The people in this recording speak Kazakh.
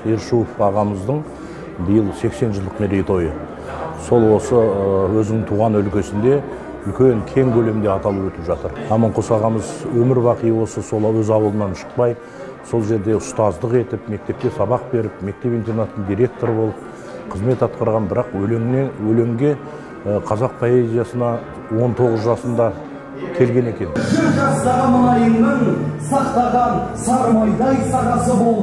Ершуов ағамыздың биыл 80 жылдық мерейтойы. Сол осы өзінің туған өлкесінде үлкен кең көлемде аталып өтіп жатыр. Аманқос ағамыз өмір бақи осы сол өз ауылынан шықпай, сол жерде ұстаздық етіп, мектепте сабақ беріп, мектеп-интернаттың директоры болып қызмет атқарған, бірақ өлеңге қазақ поэзиясына 19 жасында келген екен. Жыр жаздаған мұнайыңның сақтаған сармайдай сағасы бол.